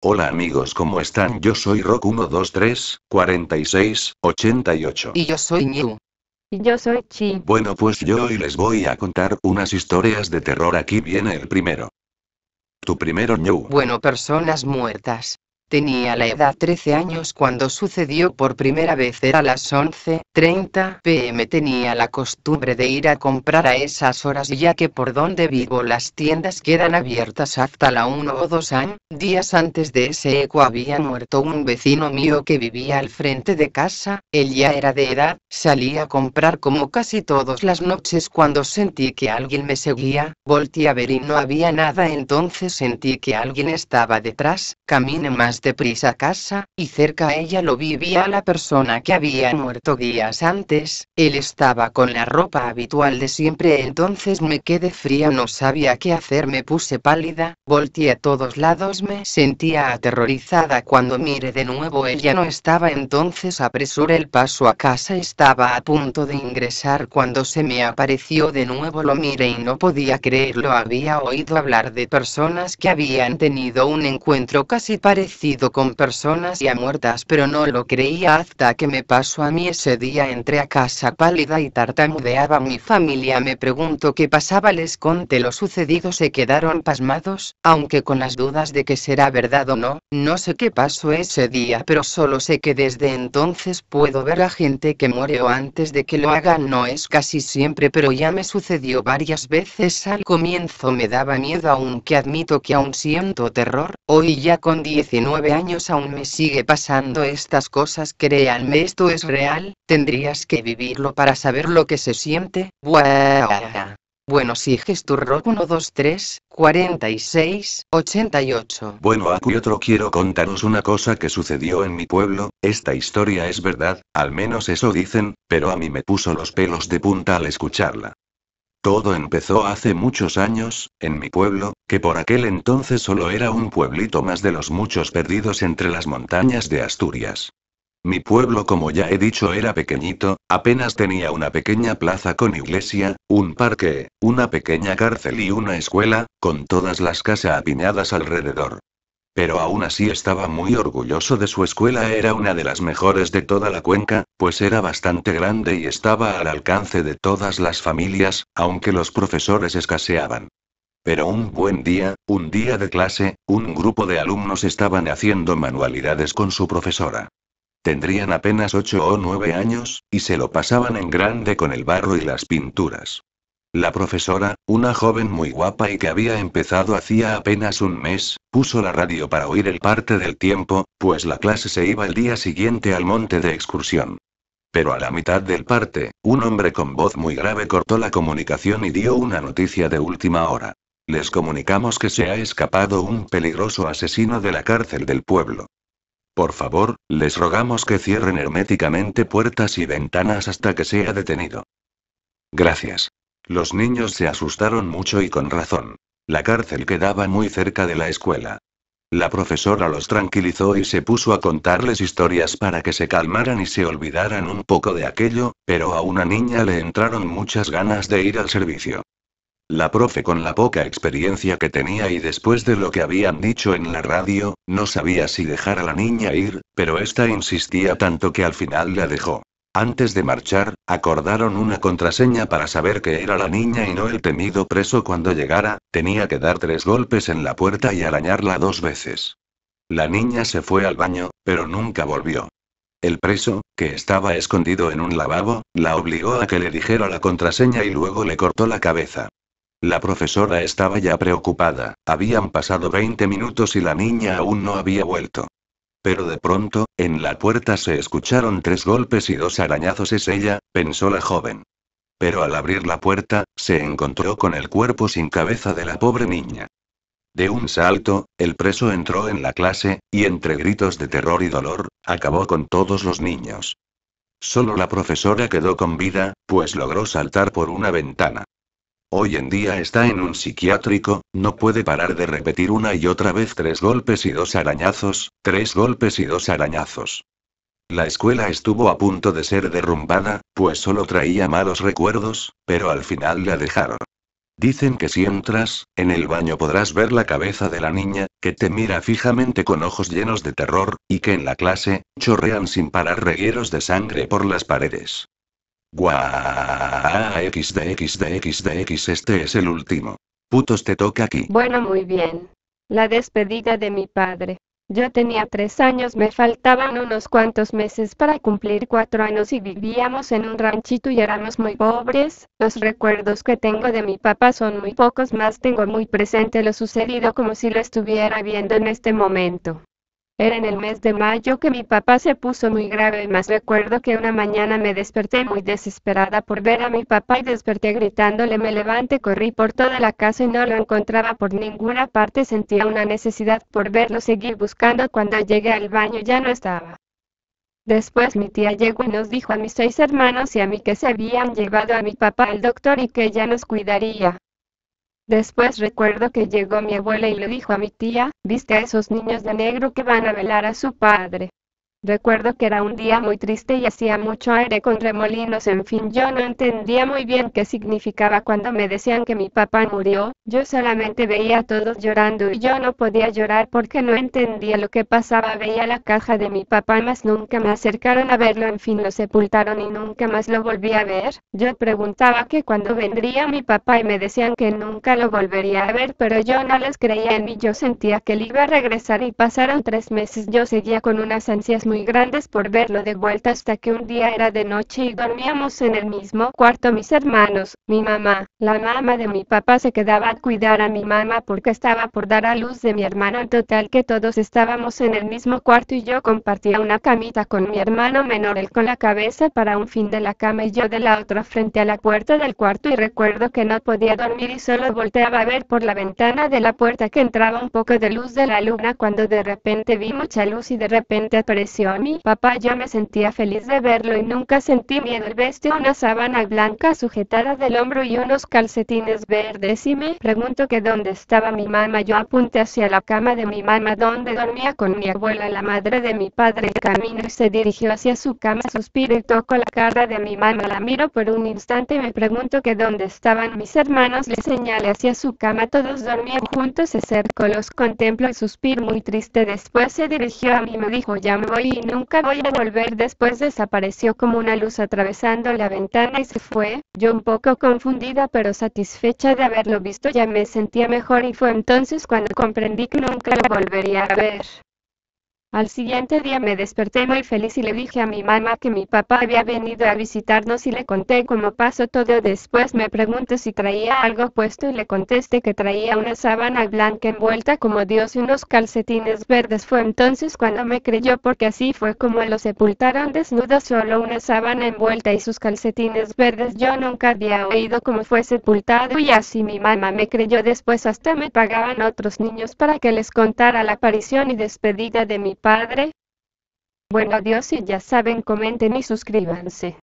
Hola amigos, ¿cómo están? Yo soy Rock 123 46 88. Y yo soy Ñu. Y yo soy Chi. Bueno, pues yo hoy les voy a contar unas historias de terror. Aquí viene el primero. Tu primero, Ñu. Bueno, personas muertas. Tenía la edad 13 años cuando sucedió por primera vez. Era las 11:30 p.m. Tenía la costumbre de ir a comprar a esas horas, ya que por donde vivo las tiendas quedan abiertas hasta la 1 o 2 am. Días antes de ese eco había muerto un vecino mío que vivía al frente de casa. Él ya era de edad. Salí a comprar como casi todas las noches cuando sentí que alguien me seguía. Volté a ver y no había nada. Entonces sentí que alguien estaba detrás. Caminé más deprisa a casa, y cerca a ella lo vi a la persona que había muerto días antes. Él estaba con la ropa habitual de siempre. Entonces me quedé fría, no sabía qué hacer, me puse pálida, volteé a todos lados, me sentía aterrorizada. Cuando miré de nuevo ella no estaba. Entonces apresuré el paso a casa. Estaba a punto de ingresar cuando se me apareció de nuevo. Lo miré y no podía creerlo. Había oído hablar de personas que habían tenido un encuentro casi parecido con personas ya muertas, pero no lo creía hasta que me pasó a mí ese día. Entré a casa pálida y tartamudeaba. Mi familia me preguntó qué pasaba, les conté lo sucedido, se quedaron pasmados, aunque con las dudas de que será verdad o no. No sé qué pasó ese día, pero solo sé que desde entonces puedo ver a gente que muere o antes de que lo hagan. No es casi siempre, pero ya me sucedió varias veces. Al comienzo me daba miedo, aunque admito que aún siento terror. Hoy ya con 19 años aún me sigue pasando estas cosas. Créanme, esto es real, tendrías que vivirlo para saber lo que se siente. Buah. Bueno, sigues tu Rock 123 46 88. Bueno, aquí otro. Quiero contaros una cosa que sucedió en mi pueblo. Esta historia es verdad, al menos eso dicen, pero a mí me puso los pelos de punta al escucharla. Todo empezó hace muchos años, en mi pueblo, que por aquel entonces solo era un pueblito más de los muchos perdidos entre las montañas de Asturias. Mi pueblo, como ya he dicho, era pequeñito, apenas tenía una pequeña plaza con iglesia, un parque, una pequeña cárcel y una escuela, con todas las casas apiñadas alrededor. Pero aún así estaba muy orgulloso de su escuela. Era una de las mejores de toda la cuenca, pues era bastante grande y estaba al alcance de todas las familias, aunque los profesores escaseaban. Pero un buen día, un día de clase, un grupo de alumnos estaban haciendo manualidades con su profesora. Tendrían apenas 8 o 9 años, y se lo pasaban en grande con el barro y las pinturas. La profesora, una joven muy guapa y que había empezado hacía apenas un mes, puso la radio para oír el parte del tiempo, pues la clase se iba el día siguiente al monte de excursión. Pero a la mitad del parte, un hombre con voz muy grave cortó la comunicación y dio una noticia de última hora. Les comunicamos que se ha escapado un peligroso asesino de la cárcel del pueblo. Por favor, les rogamos que cierren herméticamente puertas y ventanas hasta que sea detenido. Gracias. Los niños se asustaron mucho y con razón. La cárcel quedaba muy cerca de la escuela. La profesora los tranquilizó y se puso a contarles historias para que se calmaran y se olvidaran un poco de aquello, pero a una niña le entraron muchas ganas de ir al servicio. La profe, con la poca experiencia que tenía y después de lo que habían dicho en la radio, no sabía si dejar a la niña ir, pero esta insistía tanto que al final la dejó. Antes de marchar, acordaron una contraseña para saber que era la niña y no el temido preso. Cuando llegara, tenía que dar 3 golpes en la puerta y arañarla 2 veces. La niña se fue al baño, pero nunca volvió. El preso, que estaba escondido en un lavabo, la obligó a que le dijera la contraseña y luego le cortó la cabeza. La profesora estaba ya preocupada. Habían pasado 20 minutos y la niña aún no había vuelto. Pero de pronto, en la puerta se escucharon 3 golpes y 2 arañazos. Es ella, pensó la joven. Pero al abrir la puerta, se encontró con el cuerpo sin cabeza de la pobre niña. De un salto, el preso entró en la clase, y entre gritos de terror y dolor, acabó con todos los niños. Solo la profesora quedó con vida, pues logró saltar por una ventana. Hoy en día está en un psiquiátrico, no puede parar de repetir una y otra vez 3 golpes y 2 arañazos, 3 golpes y 2 arañazos. La escuela estuvo a punto de ser derrumbada, pues solo traía malos recuerdos, pero al final la dejaron. Dicen que si entras, en el baño podrás ver la cabeza de la niña, que te mira fijamente con ojos llenos de terror, y que en la clase, chorrean sin parar regueros de sangre por las paredes. Guau, XD, este es el último. Putos, te toca aquí. Bueno, muy bien. La despedida de mi padre. Yo tenía 3 años, me faltaban unos cuantos meses para cumplir 4 años y vivíamos en un ranchito y éramos muy pobres. Los recuerdos que tengo de mi papá son muy pocos, más tengo muy presente lo sucedido como si lo estuviera viendo en este momento. Era en el mes de mayo que mi papá se puso muy grave, más recuerdo que una mañana me desperté muy desesperada por ver a mi papá y desperté gritándole me levante, corrí por toda la casa y no lo encontraba por ninguna parte, sentía una necesidad por verlo, seguí buscando, cuando llegué al baño ya no estaba. Después mi tía llegó y nos dijo a mis 6 hermanos y a mí que se habían llevado a mi papá al doctor y que ella nos cuidaría. Después recuerdo que llegó mi abuela y le dijo a mi tía, ¿viste a esos niños de negro que van a velar a su padre? Recuerdo que era un día muy triste y hacía mucho aire con remolinos, en fin, yo no entendía muy bien qué significaba cuando me decían que mi papá murió, yo solamente veía a todos llorando y yo no podía llorar porque no entendía lo que pasaba, veía la caja de mi papá mas nunca me acercaron a verlo, en fin lo sepultaron y nunca más lo volví a ver. Yo preguntaba que cuándo vendría mi papá y me decían que nunca lo volvería a ver, pero yo no les creía en mí, yo sentía que él iba a regresar y pasaron 3 meses, yo seguía con unas ansias muy grandes por verlo de vuelta hasta que un día era de noche y dormíamos en el mismo cuarto mis hermanos, mi mamá, la mamá de mi papá se quedaba a cuidar a mi mamá porque estaba por dar a luz de mi hermano, en total que todos estábamos en el mismo cuarto y yo compartía una camita con mi hermano menor, él con la cabeza para un fin de la cama y yo de la otra frente a la puerta del cuarto, y recuerdo que no podía dormir y solo volteaba a ver por la ventana de la puerta que entraba un poco de luz de la luna, cuando de repente vi mucha luz y de repente apareció a mi papá. Yo me sentía feliz de verlo y nunca sentí miedo. Él vestía una sábana blanca sujetada del hombro y unos calcetines verdes y me pregunto que dónde estaba mi mamá. Yo apunté hacia la cama de mi mamá donde dormía con mi abuela, la madre de mi padre. Caminó y se dirigió hacia su cama, suspiró y tocó la cara de mi mamá, la miro por un instante y me pregunto que dónde estaban mis hermanos. Le señalé hacia su cama, todos dormían juntos, se acercó, los contempló y suspiró muy triste. Después se dirigió a mí y me dijo ya me voy y nunca voy a volver. Después desapareció como una luz atravesando la ventana y se fue. Yo un poco confundida pero satisfecha de haberlo visto ya me sentía mejor y fue entonces cuando comprendí que nunca lo volvería a ver. Al siguiente día me desperté muy feliz y le dije a mi mamá que mi papá había venido a visitarnos y le conté cómo pasó todo. Después me preguntó si traía algo puesto y le contesté que traía una sábana blanca envuelta como Dios y unos calcetines verdes. Fue entonces cuando me creyó porque así fue como lo sepultaron desnudo, solo una sábana envuelta y sus calcetines verdes. Yo nunca había oído cómo fue sepultado y así mi mamá me creyó. Después hasta me pagaban otros niños para que les contara la aparición y despedida de mi padre. Bueno, adiós y ya saben, comenten y suscríbanse.